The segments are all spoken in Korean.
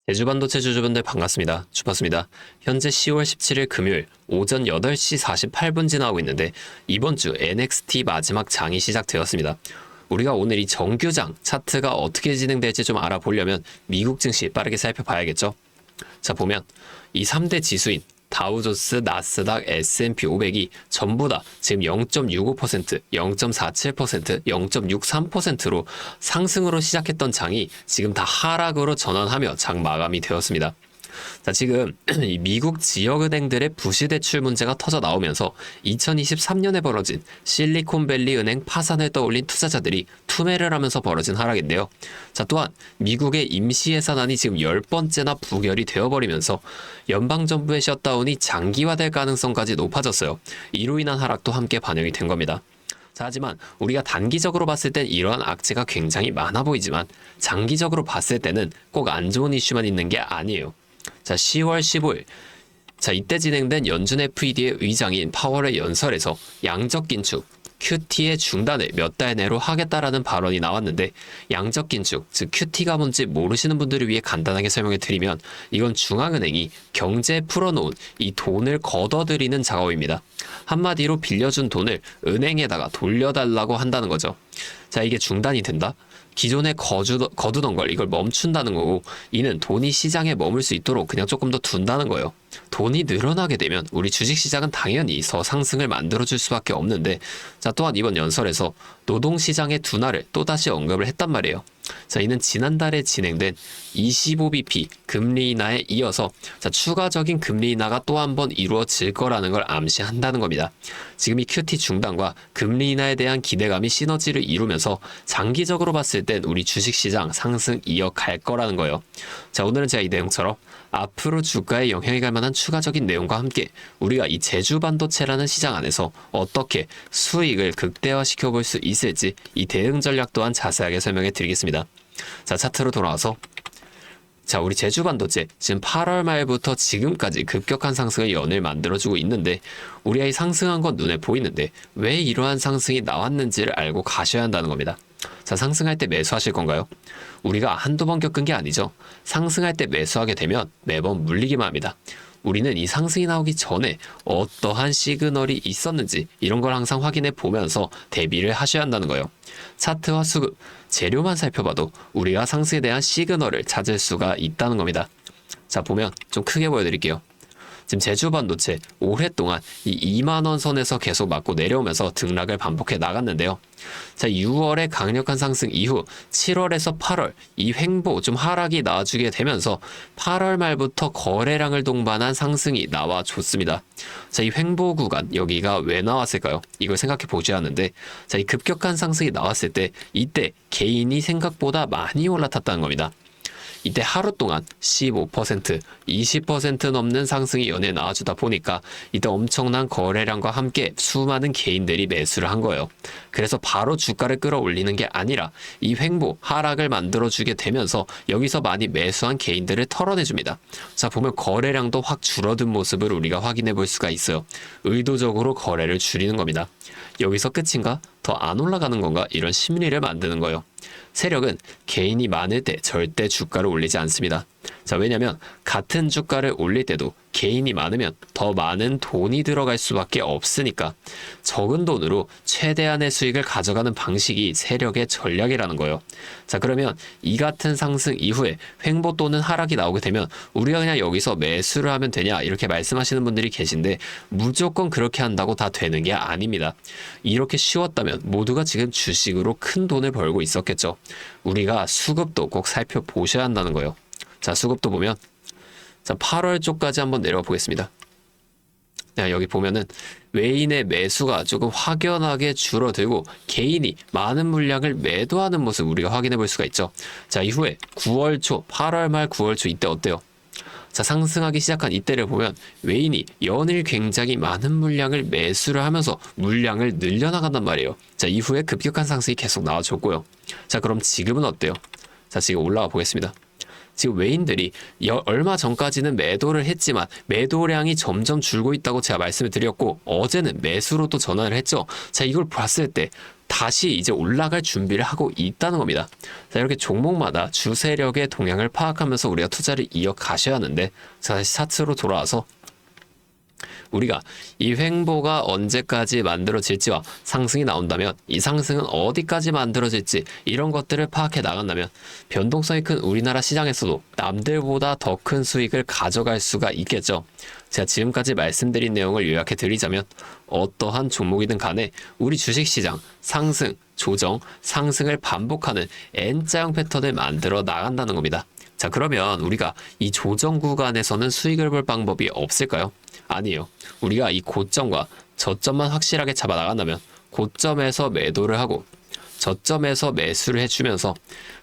제주반도체 주주분들 반갑습니다. 주파수입니다. 현재 10월 17일 금요일 오전 8시 48분 지나고 있는데 이번 주 NXT 마지막 장이 시작되었습니다. 우리가 오늘 이 정규장 차트가 어떻게 진행될지 좀 알아보려면 미국 증시 빠르게 살펴봐야겠죠. 자, 보면 이 3대 지수인 다우존스, 나스닥, S&P 500이 전부 다 지금 0.65%, 0.47%, 0.63%로 상승으로 시작했던 장이 지금 다 하락으로 전환하며 장 마감이 되었습니다. 자, 지금 이 미국 지역은행들의 부실대출 문제가 터져 나오면서 2023년에 벌어진 실리콘밸리 은행 파산을 떠올린 투자자들이 투매를 하면서 벌어진 하락인데요. 자, 또한 미국의 임시예산안이 지금 10번째나 부결이 되어버리면서 연방정부의 셧다운이 장기화될 가능성까지 높아졌어요. 이로 인한 하락도 함께 반영이 된 겁니다. 자, 하지만 우리가 단기적으로 봤을 땐 이러한 악재가 굉장히 많아 보이지만 장기적으로 봤을 때는 꼭 안 좋은 이슈만 있는 게 아니에요. 자, 10월 15일. 자, 이때 진행된 연준 FED의 의장인 파월의 연설에서 양적 긴축, QT의 중단을 몇 달 내로 하겠다라는 발언이 나왔는데, 양적 긴축, 즉 QT가 뭔지 모르시는 분들을 위해 간단하게 설명해 드리면 이건 중앙은행이 경제에 풀어놓은 이 돈을 걷어들이는 작업입니다. 한마디로 빌려준 돈을 은행에다가 돌려달라고 한다는 거죠. 자, 이게 중단이 된다? 기존에 거두던 걸 이걸 멈춘다는 거고, 이는 돈이 시장에 머물 수 있도록 그냥 조금 더 둔다는 거예요. 돈이 늘어나게 되면 우리 주식시장은 당연히 더 상승을 만들어줄 수밖에 없는데, 자, 또한 이번 연설에서 노동시장의 둔화를 또다시 언급을 했단 말이에요. 자, 이는 지난달에 진행된 25bp 금리 인하에 이어서 자, 추가적인 금리 인하가 또 한 번 이루어질 거라는 걸 암시한다는 겁니다. 지금 이 QT 중단과 금리 인하에 대한 기대감이 시너지를 이루면서 장기적으로 봤을 땐 우리 주식시장 상승 이어갈 거라는 거예요. 자, 오늘은 제가 이 내용처럼 앞으로 주가에 영향이 갈 만한 추가적인 내용과 함께 우리가 이 제주반도체라는 시장 안에서 어떻게 수익을 극대화시켜 볼 수 있을지 이 대응 전략 또한 자세하게 설명해 드리겠습니다. 자, 차트로 돌아와서 자, 우리 제주반도체 지금 8월 말부터 지금까지 급격한 상승을 연일 만들어주고 있는데, 우리가 이 상승한 건 눈에 보이는데 왜 이러한 상승이 나왔는지를 알고 가셔야 한다는 겁니다. 자, 상승할 때 매수하실 건가요? 우리가 한두 번 겪은 게 아니죠. 상승할 때 매수하게 되면 매번 물리기만 합니다. 우리는 이 상승이 나오기 전에 어떠한 시그널이 있었는지 이런 걸 항상 확인해 보면서 대비를 하셔야 한다는 거예요. 차트와 수급, 재료만 살펴봐도 우리가 상승에 대한 시그널을 찾을 수가 있다는 겁니다. 자, 보면 좀 크게 보여드릴게요. 지금 제주반도체 오랫동안 이 2만원 선에서 계속 맞고 내려오면서 등락을 반복해 나갔는데요. 자, 6월의 강력한 상승 이후 7월에서 8월 이 횡보 좀 하락이 나와주게 되면서 8월 말부터 거래량을 동반한 상승이 나와줬습니다. 자, 이 횡보 구간 여기가 왜 나왔을까요? 이걸 생각해 보셔야 하는데, 자, 이 급격한 상승이 나왔을 때 이때 개인이 생각보다 많이 올라탔다는 겁니다. 이때 하루 동안 15%, 20% 넘는 상승이 연이어 나와주다 보니까 이때 엄청난 거래량과 함께 수많은 개인들이 매수를 한 거예요. 그래서 바로 주가를 끌어올리는 게 아니라 이 횡보, 하락을 만들어주게 되면서 여기서 많이 매수한 개인들을 털어내줍니다. 자, 보면 거래량도 확 줄어든 모습을 우리가 확인해 볼 수가 있어요. 의도적으로 거래를 줄이는 겁니다. 여기서 끝인가? 더 안 올라가는 건가? 이런 심리를 만드는 거예요. 세력은 개인이 많을 때 절대 주가를 올리지 않습니다. 자, 왜냐면 같은 주가를 올릴 때도 개인이 많으면 더 많은 돈이 들어갈 수밖에 없으니까 적은 돈으로 최대한의 수익을 가져가는 방식이 세력의 전략이라는 거예요. 자, 그러면 이 같은 상승 이후에 횡보 또는 하락이 나오게 되면 우리가 그냥 여기서 매수를 하면 되냐 이렇게 말씀하시는 분들이 계신데, 무조건 그렇게 한다고 다 되는 게 아닙니다. 이렇게 쉬웠다면 모두가 지금 주식으로 큰 돈을 벌고 있었겠죠. 우리가 수급도 꼭 살펴보셔야 한다는 거예요. 자, 수급도 보면 자, 8월 쪽까지 한번 내려가 보겠습니다. 자, 여기 보면은 외인의 매수가 조금 확연하게 줄어들고 개인이 많은 물량을 매도하는 모습 우리가 확인해 볼 수가 있죠. 자, 이후에 9월 초, 8월 말 9월 초 이때 어때요? 자, 상승하기 시작한 이때를 보면 외인이 연일 굉장히 많은 물량을 매수를 하면서 물량을 늘려나간단 말이에요. 자, 이후에 급격한 상승이 계속 나와줬고요. 자, 그럼 지금은 어때요? 자, 지금 올라가 보겠습니다. 지금 외인들이 얼마 전까지는 매도를 했지만 매도량이 점점 줄고 있다고 제가 말씀을 드렸고, 어제는 매수로 또 전환을 했죠. 자, 이걸 봤을 때 다시 이제 올라갈 준비를 하고 있다는 겁니다. 자, 이렇게 종목마다 주세력의 동향을 파악하면서 우리가 투자를 이어가셔야 하는데, 자, 다시 차트로 돌아와서 우리가 이 횡보가 언제까지 만들어질지와 상승이 나온다면 이 상승은 어디까지 만들어질지 이런 것들을 파악해 나간다면 변동성이 큰 우리나라 시장에서도 남들보다 더 큰 수익을 가져갈 수가 있겠죠. 제가 지금까지 말씀드린 내용을 요약해 드리자면 어떠한 종목이든 간에 우리 주식시장 상승, 조정, 상승을 반복하는 N자형 패턴을 만들어 나간다는 겁니다. 자, 그러면 우리가 이 조정 구간에서는 수익을 볼 방법이 없을까요? 아니에요. 우리가 이 고점과 저점만 확실하게 잡아 나간다면 고점에서 매도를 하고 저점에서 매수를 해주면서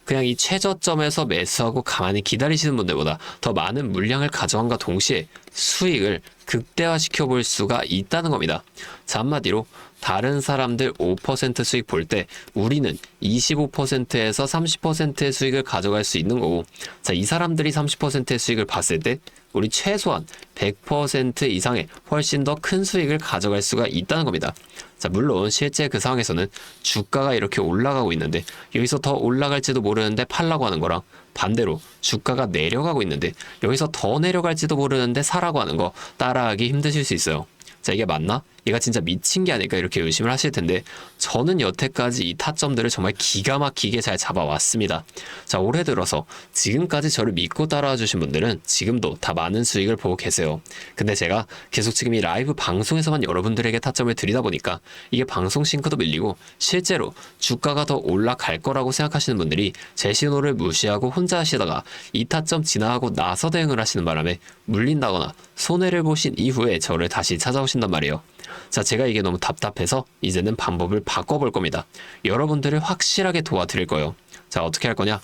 그냥 이 최저점에서 매수하고 가만히 기다리시는 분들보다 더 많은 물량을 가져간과 동시에 수익을 극대화시켜 볼 수가 있다는 겁니다. 자, 한마디로 다른 사람들 5% 수익 볼 때 우리는 25%에서 30%의 수익을 가져갈 수 있는 거고, 자, 이 사람들이 30%의 수익을 봤을 때 우리 최소한 100% 이상의 훨씬 더 큰 수익을 가져갈 수가 있다는 겁니다. 자, 물론 실제 그 상황에서는 주가가 이렇게 올라가고 있는데 여기서 더 올라갈지도 모르는데 팔라고 하는 거랑 반대로 주가가 내려가고 있는데 여기서 더 내려갈지도 모르는데 사라고 하는 거 따라하기 힘드실 수 있어요. 자, 이게 맞나? 얘가 진짜 미친 게 아닐까 이렇게 의심을 하실 텐데 저는 여태까지 이 타점들을 정말 기가 막히게 잘 잡아왔습니다. 자, 올해 들어서 지금까지 저를 믿고 따라와 주신 분들은 지금도 다 많은 수익을 보고 계세요. 근데 제가 계속 지금 이 라이브 방송에서만 여러분들에게 타점을 드리다 보니까 이게 방송 싱크도 밀리고 실제로 주가가 더 올라갈 거라고 생각하시는 분들이 제 신호를 무시하고 혼자 하시다가 이 타점 지나가고 나서 대응을 하시는 바람에 물린다거나 손해를 보신 이후에 저를 다시 찾아오신단 말이에요. 자, 제가 이게 너무 답답해서 이제는 방법을 바꿔볼 겁니다. 여러분들을 확실하게 도와드릴 거예요. 자, 어떻게 할 거냐?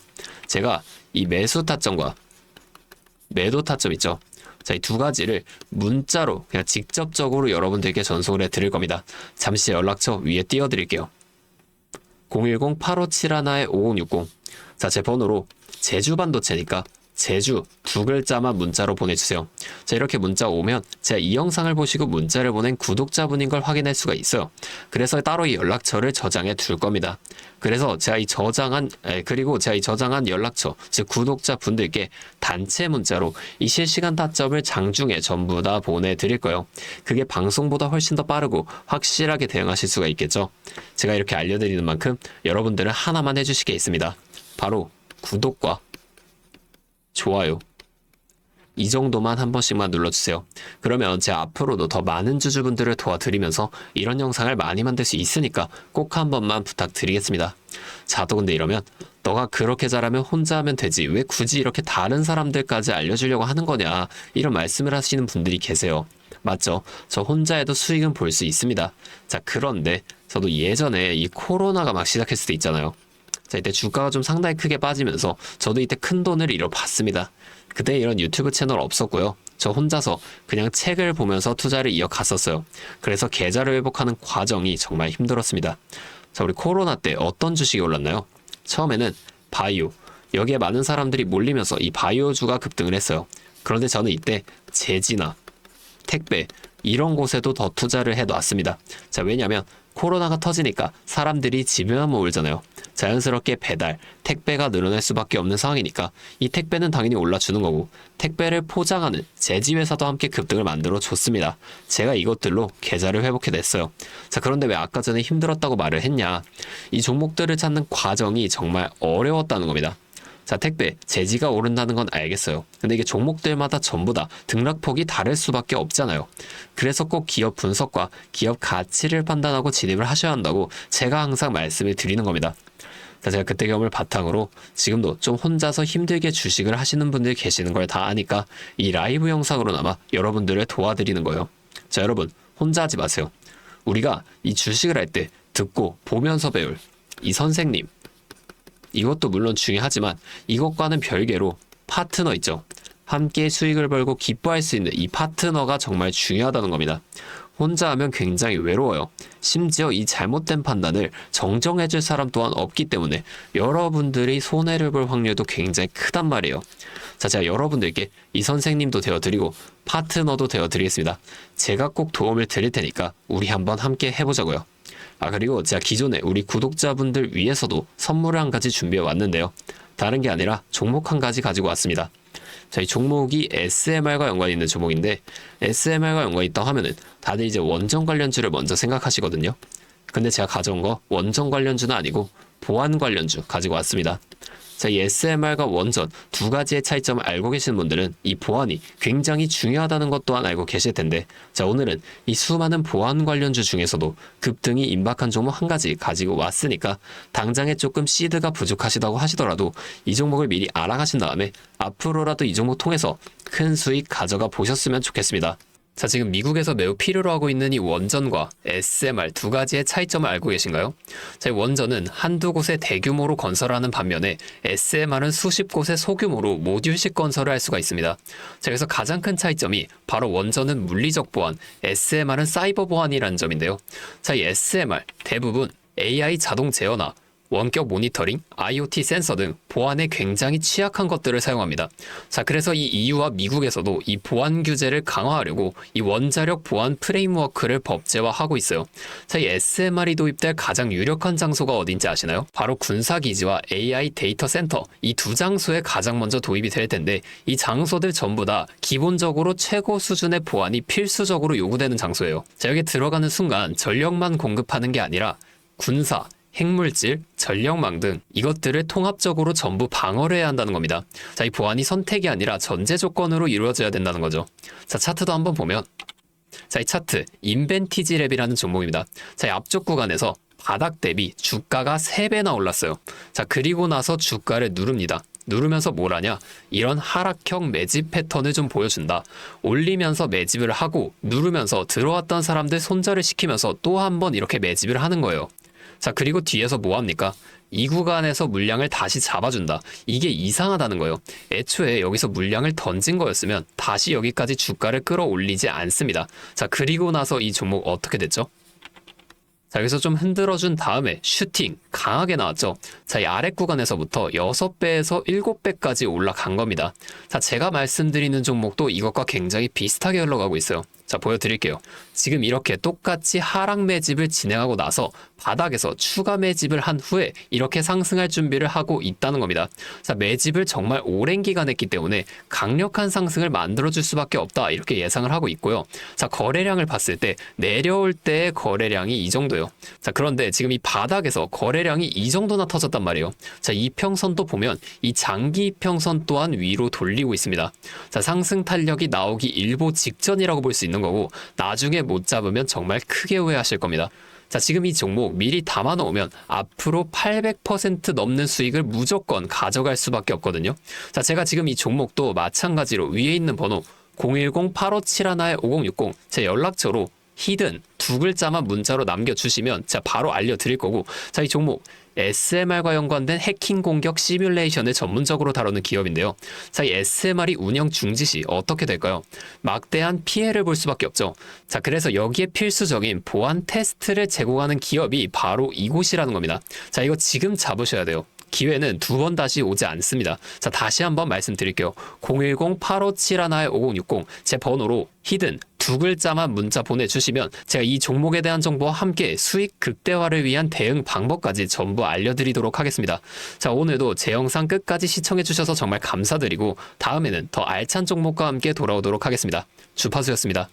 제가 이 매수 타점과 매도 타점 있죠? 자, 이 두 가지를 문자로 그냥 직접적으로 여러분들께 전송을 해드릴 겁니다. 잠시 연락처 위에 띄워드릴게요. 010-8571-5560. 자, 제 번호로 제주반도체니까 제주 두 글자만 문자로 보내주세요. 자, 이렇게 문자 오면 제가 이 영상을 보시고 문자를 보낸 구독자분인 걸 확인할 수가 있어요. 그래서 따로 이 연락처를 저장해 둘 겁니다. 그래서 제가 이 저장한 연락처, 즉 구독자분들께 단체 문자로 이 실시간 타점을 장중에 전부 다 보내드릴 거예요. 그게 방송보다 훨씬 더 빠르고 확실하게 대응하실 수가 있겠죠. 제가 이렇게 알려드리는 만큼 여러분들은 하나만 해주실 게 있습니다. 바로 구독과 좋아요. 이 정도만 한 번씩만 눌러주세요. 그러면 제가 앞으로도 더 많은 주주분들을 도와드리면서 이런 영상을 많이 만들 수 있으니까 꼭 한 번만 부탁드리겠습니다. 자, 또 근데 이러면 너가 그렇게 잘하면 혼자 하면 되지 왜 굳이 이렇게 다른 사람들까지 알려주려고 하는 거냐 이런 말씀을 하시는 분들이 계세요. 맞죠? 저 혼자 해도 수익은 볼 수 있습니다. 자, 그런데 저도 예전에 이 코로나가 막 시작했을 때 있잖아요. 자, 이때 주가가 좀 상당히 크게 빠지면서 저도 이때 큰 돈을 잃어봤습니다. 그때 이런 유튜브 채널 없었고요. 저 혼자서 그냥 책을 보면서 투자를 이어갔었어요. 그래서 계좌를 회복하는 과정이 정말 힘들었습니다. 자, 우리 코로나 때 어떤 주식이 올랐나요? 처음에는 바이오. 여기에 많은 사람들이 몰리면서 이 바이오주가 급등을 했어요. 그런데 저는 이때 제지나 택배 이런 곳에도 더 투자를 해놨습니다. 자, 왜냐면 코로나가 터지니까 사람들이 집에만 모이잖아요. 자연스럽게 배달, 택배가 늘어날 수밖에 없는 상황이니까 이 택배는 당연히 올라주는 거고 택배를 포장하는 제지회사도 함께 급등을 만들어 줬습니다. 제가 이것들로 계좌를 회복해냈어요. 자, 그런데 왜 아까 전에 힘들었다고 말을 했냐? 이 종목들을 찾는 과정이 정말 어려웠다는 겁니다. 자, 택배, 제지가 오른다는 건 알겠어요. 근데 이게 종목들마다 전부 다 등락폭이 다를 수밖에 없잖아요. 그래서 꼭 기업 분석과 기업 가치를 판단하고 진입을 하셔야 한다고 제가 항상 말씀을 드리는 겁니다. 자, 제가 그때 경험을 바탕으로 지금도 좀 혼자서 힘들게 주식을 하시는 분들이 계시는 걸 다 아니까 이 라이브 영상으로나마 여러분들을 도와드리는 거예요. 자, 여러분 혼자 하지 마세요. 우리가 이 주식을 할 때 듣고 보면서 배울 이 선생님, 이것도 물론 중요하지만 이것과는 별개로 파트너 있죠. 함께 수익을 벌고 기뻐할 수 있는 이 파트너가 정말 중요하다는 겁니다. 혼자 하면 굉장히 외로워요. 심지어 이 잘못된 판단을 정정해줄 사람 또한 없기 때문에 여러분들이 손해를 볼 확률도 굉장히 크단 말이에요. 자, 제가 여러분들께 이 선생님도 되어드리고 파트너도 되어드리겠습니다. 제가 꼭 도움을 드릴 테니까 우리 한번 함께 해보자고요. 그리고 제가 기존에 우리 구독자분들 위해서도 선물을 한 가지 준비해 왔는데요. 다른 게 아니라 종목 한 가지 가지고 왔습니다. 자, 이 종목이 SMR과 연관이 있는 종목인데, SMR과 연관이 있다고 하면은 다들 이제 원전 관련주를 먼저 생각하시거든요. 근데 제가 가져온 거 원전 관련주는 아니고 보안 관련주 가지고 왔습니다. 자, 이 SMR과 원전 두 가지의 차이점을 알고 계시는 분들은 이 보안이 굉장히 중요하다는 것 또한 알고 계실 텐데, 자, 오늘은 이 수많은 보안 관련주 중에서도 급등이 임박한 종목 한 가지 가지고 왔으니까 당장에 조금 시드가 부족하시다고 하시더라도 이 종목을 미리 알아가신 다음에 앞으로라도 이 종목 통해서 큰 수익 가져가 보셨으면 좋겠습니다. 자, 지금 미국에서 매우 필요로 하고 있는 이 원전과 SMR 두 가지의 차이점을 알고 계신가요? 자, 이 원전은 한두 곳에 대규모로 건설하는 반면에 SMR은 수십 곳에 소규모로 모듈식 건설을 할 수가 있습니다. 자, 그래서 가장 큰 차이점이 바로 원전은 물리적 보안, SMR은 사이버 보안이라는 점인데요. 자, 이 SMR 대부분 AI 자동 제어나 원격 모니터링, IoT 센서 등 보안에 굉장히 취약한 것들을 사용합니다. 자, 그래서 이 EU와 미국에서도 이 보안 규제를 강화하려고 이 원자력 보안 프레임워크를 법제화하고 있어요. 자, 이 SMR이 도입될 가장 유력한 장소가 어딘지 아시나요? 바로 군사기지와 AI 데이터 센터, 이 두 장소에 가장 먼저 도입이 될 텐데, 이 장소들 전부 다 기본적으로 최고 수준의 보안이 필수적으로 요구되는 장소예요. 자, 여기 들어가는 순간 전력만 공급하는 게 아니라 군사, 핵물질, 전력망 등 이것들을 통합적으로 전부 방어를 해야 한다는 겁니다. 자, 이 보안이 선택이 아니라 전제 조건으로 이루어져야 된다는 거죠. 자, 차트도 한번 보면, 자, 이 차트 인벤티지 랩이라는 종목입니다. 자, 이 앞쪽 구간에서 바닥 대비 주가가 3배나 올랐어요. 자, 그리고 나서 주가를 누릅니다. 누르면서 뭘 하냐? 이런 하락형 매집 패턴을 좀 보여준다. 올리면서 매집을 하고 누르면서 들어왔던 사람들 손절을 시키면서 또 한 번 이렇게 매집을 하는 거예요. 자, 그리고 뒤에서 뭐 합니까? 이 구간에서 물량을 다시 잡아준다. 이게 이상하다는 거예요. 애초에 여기서 물량을 던진 거였으면 다시 여기까지 주가를 끌어올리지 않습니다. 자, 그리고 나서 이 종목 어떻게 됐죠? 자, 여기서 좀 흔들어준 다음에 슈팅 강하게 나왔죠. 자, 이 아래 구간에서부터 6배에서 7배까지 올라간 겁니다. 자, 제가 말씀드리는 종목도 이것과 굉장히 비슷하게 흘러가고 있어요. 자, 보여드릴게요. 지금 이렇게 똑같이 하락 매집을 진행하고 나서 바닥에서 추가 매집을 한 후에 이렇게 상승할 준비를 하고 있다는 겁니다. 자, 매집을 정말 오랜 기간 했기 때문에 강력한 상승을 만들어줄 수밖에 없다, 이렇게 예상을 하고 있고요. 자, 거래량을 봤을 때 내려올 때의 거래량이 이 정도예요. 자, 그런데 지금 이 바닥에서 거래량이 이 정도나 터졌단 말이에요. 자, 이평선도 보면 이 장기 이평선 또한 위로 돌리고 있습니다. 자, 상승 탄력이 나오기 일보 직전이라고 볼 수 있는 거고, 나중에 못 잡으면 정말 크게 후회하실 겁니다. 자, 지금 이 종목 미리 담아 놓으면 앞으로 800% 넘는 수익을 무조건 가져갈 수밖에 없거든요. 자, 제가 지금 이 종목도 마찬가지로 위에 있는 번호 010-8571-5060 제 연락처로 히든 두 글자만 문자로 남겨주시면 제가 바로 알려드릴 거고, 자, 이 종목 SMR과 연관된 해킹 공격 시뮬레이션을 전문적으로 다루는 기업인데요. 자, 이 SMR이 운영 중지 시 어떻게 될까요? 막대한 피해를 볼 수밖에 없죠. 자, 그래서 여기에 필수적인 보안 테스트를 제공하는 기업이 바로 이곳이라는 겁니다. 자, 이거 지금 잡으셔야 돼요. 기회는 두 번 다시 오지 않습니다. 자, 다시 한번 말씀드릴게요. 010-8571-5060 제 번호로 히든 두 글자만 문자 보내주시면 제가 이 종목에 대한 정보와 함께 수익 극대화를 위한 대응 방법까지 전부 알려드리도록 하겠습니다. 자, 오늘도 제 영상 끝까지 시청해주셔서 정말 감사드리고, 다음에는 더 알찬 종목과 함께 돌아오도록 하겠습니다. 주파수였습니다.